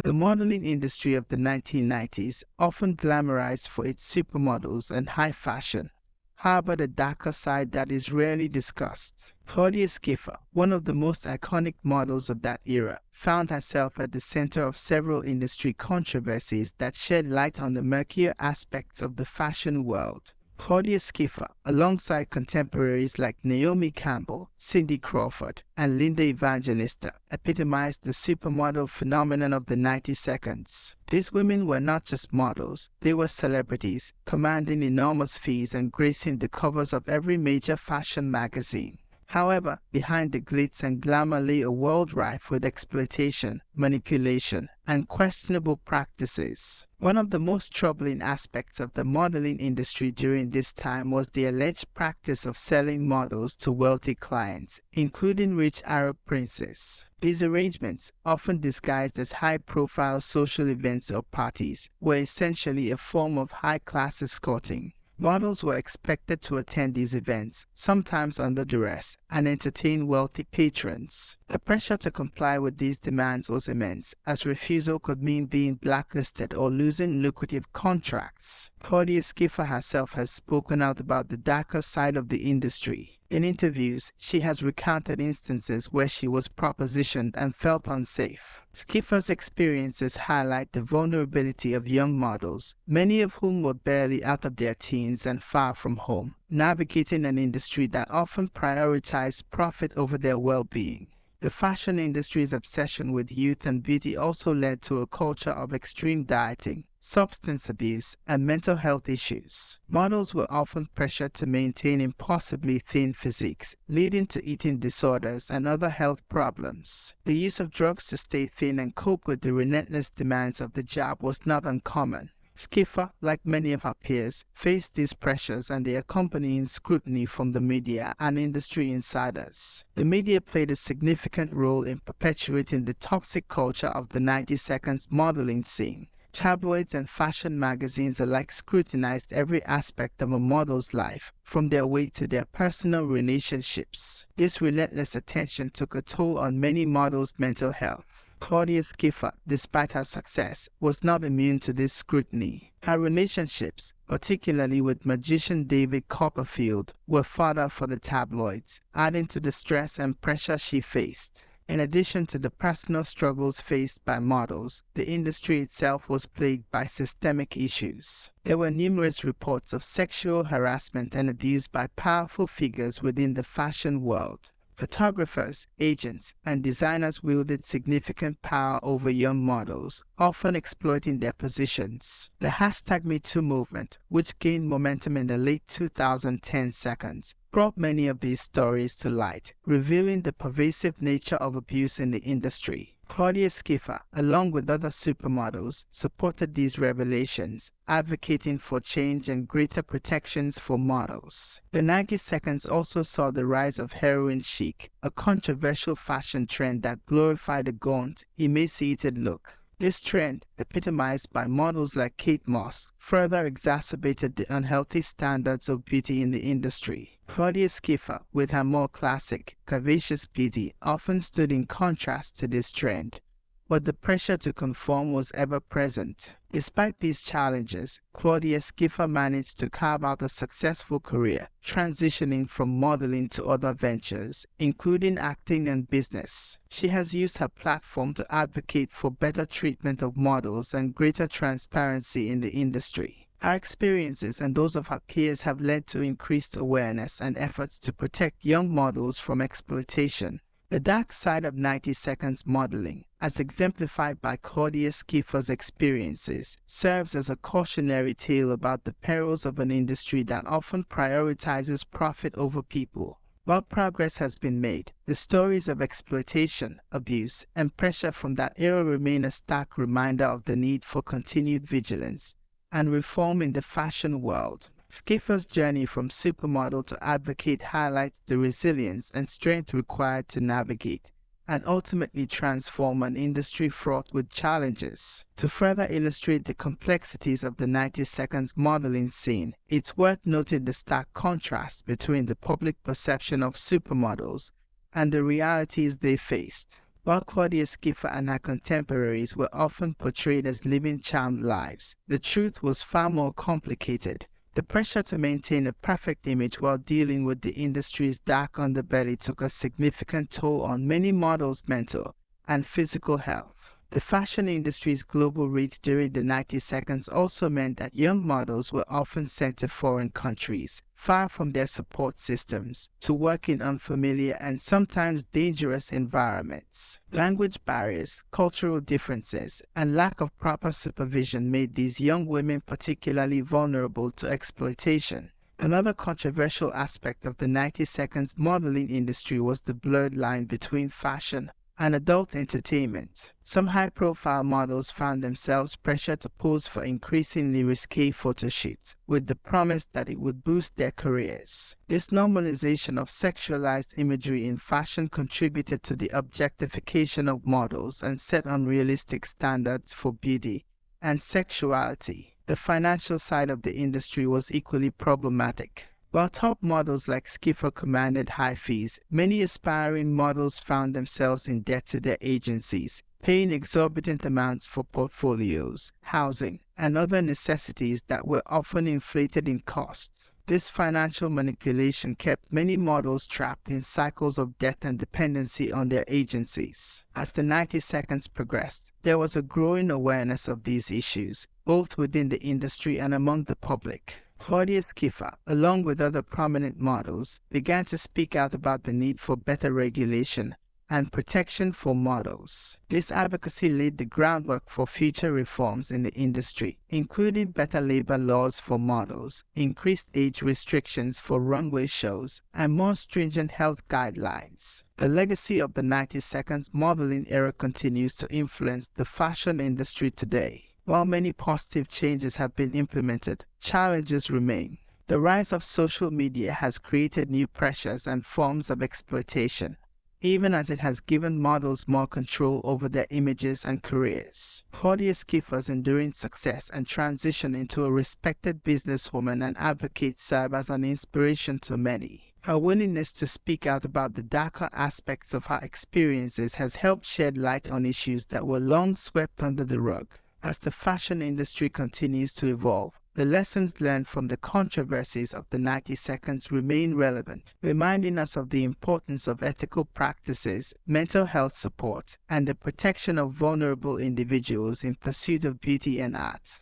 The modeling industry of the 1990s, often glamorized for its supermodels and high fashion, harbored a darker side that is rarely discussed. Claudia Schiffer, one of the most iconic models of that era, found herself at the center of several industry controversies that shed light on the murkier aspects of the fashion world. Claudia Schiffer, alongside contemporaries like Naomi Campbell, Cindy Crawford, and Linda Evangelista, epitomized the supermodel phenomenon of the 90 seconds. These women were not just models, they were celebrities, commanding enormous fees and gracing the covers of every major fashion magazine. However, behind the glitz and glamour lay a world rife with exploitation, manipulation, and questionable practices. One of the most troubling aspects of the modeling industry during this time was the alleged practice of selling models to wealthy clients, including rich Arab princes. These arrangements, often disguised as high-profile social events or parties, were essentially a form of high-class escorting. Models were expected to attend these events, sometimes under duress, and entertain wealthy patrons. The pressure to comply with these demands was immense, as refusal could mean being blacklisted or losing lucrative contracts. Claudia Schiffer herself has spoken out about the darker side of the industry. In interviews, she has recounted instances where she was propositioned and felt unsafe. Schiffer's experiences highlight the vulnerability of young models, many of whom were barely out of their teens and far from home, navigating an industry that often prioritized profit over their well-being. The fashion industry's obsession with youth and beauty also led to a culture of extreme dieting, substance abuse, and mental health issues. Models were often pressured to maintain impossibly thin physiques, leading to eating disorders and other health problems. The use of drugs to stay thin and cope with the relentless demands of the job was not uncommon. Schiffer, like many of her peers, faced these pressures and the accompanying scrutiny from the media and industry insiders. The media played a significant role in perpetuating the toxic culture of the 90 seconds modeling scene. Tabloids and fashion magazines alike scrutinized every aspect of a model's life, from their weight to their personal relationships. This relentless attention took a toll on many models' mental health. Claudia Schiffer, despite her success, was not immune to this scrutiny. Her relationships, particularly with magician David Copperfield, were fodder for the tabloids, adding to the stress and pressure she faced. In addition to the personal struggles faced by models, the industry itself was plagued by systemic issues. There were numerous reports of sexual harassment and abuse by powerful figures within the fashion world. Photographers, agents, and designers wielded significant power over young models, often exploiting their positions. The #MeToo movement, which gained momentum in the late 2010 seconds, brought many of these stories to light, revealing the pervasive nature of abuse in the industry. Claudia Schiffer, along with other supermodels, supported these revelations, advocating for change and greater protections for models. The 90 seconds also saw the rise of heroin chic, a controversial fashion trend that glorified a gaunt, emaciated look. This trend, epitomized by models like Kate Moss, further exacerbated the unhealthy standards of beauty in the industry. Claudia Schiffer, with her more classic, curvaceous beauty, often stood in contrast to this trend. But the pressure to conform was ever present. Despite these challenges, Claudia Schiffer managed to carve out a successful career, transitioning from modeling to other ventures, including acting and business. She has used her platform to advocate for better treatment of models and greater transparency in the industry. Her experiences and those of her peers have led to increased awareness and efforts to protect young models from exploitation. The dark side of 90 seconds modeling, as exemplified by Claudia Schiffer's experiences, serves as a cautionary tale about the perils of an industry that often prioritizes profit over people. While progress has been made, the stories of exploitation, abuse, and pressure from that era remain a stark reminder of the need for continued vigilance and reform in the fashion world. Schiffer's journey from supermodel to advocate highlights the resilience and strength required to navigate and ultimately transform an industry fraught with challenges. To further illustrate the complexities of the 90 seconds modeling scene, it's worth noting the stark contrast between the public perception of supermodels and the realities they faced. While Claudia Schiffer and her contemporaries were often portrayed as living charmed lives, the truth was far more complicated. The pressure to maintain a perfect image while dealing with the industry's dark underbelly took a significant toll on many models' mental and physical health. The fashion industry's global reach during the 90 seconds also meant that young models were often sent to foreign countries, far from their support systems, to work in unfamiliar and sometimes dangerous environments. Language barriers, cultural differences, and lack of proper supervision made these young women particularly vulnerable to exploitation. Another controversial aspect of the 90 seconds modeling industry was the blurred line between fashion and adult entertainment. Some high-profile models found themselves pressured to pose for increasingly risque photo shoots, with the promise that it would boost their careers. This normalization of sexualized imagery in fashion contributed to the objectification of models and set unrealistic standards for beauty and sexuality. The financial side of the industry was equally problematic. While top models like Schiffer commanded high fees, many aspiring models found themselves in debt to their agencies, paying exorbitant amounts for portfolios, housing, and other necessities that were often inflated in costs. This financial manipulation kept many models trapped in cycles of debt and dependency on their agencies. As the 90 seconds progressed, there was a growing awareness of these issues, both within the industry and among the public. Claudia Schiffer, along with other prominent models, began to speak out about the need for better regulation and protection for models. This advocacy laid the groundwork for future reforms in the industry, including better labor laws for models, increased age restrictions for runway shows, and more stringent health guidelines. The legacy of the 90 seconds modeling era continues to influence the fashion industry today. While many positive changes have been implemented, challenges remain. The rise of social media has created new pressures and forms of exploitation, even as it has given models more control over their images and careers. Claudia Schiffer's enduring success and transition into a respected businesswoman and advocate serve as an inspiration to many. Her willingness to speak out about the darker aspects of her experiences has helped shed light on issues that were long swept under the rug. As the fashion industry continues to evolve, the lessons learned from the controversies of the 90 seconds remain relevant, reminding us of the importance of ethical practices, mental health support, and the protection of vulnerable individuals in pursuit of beauty and art.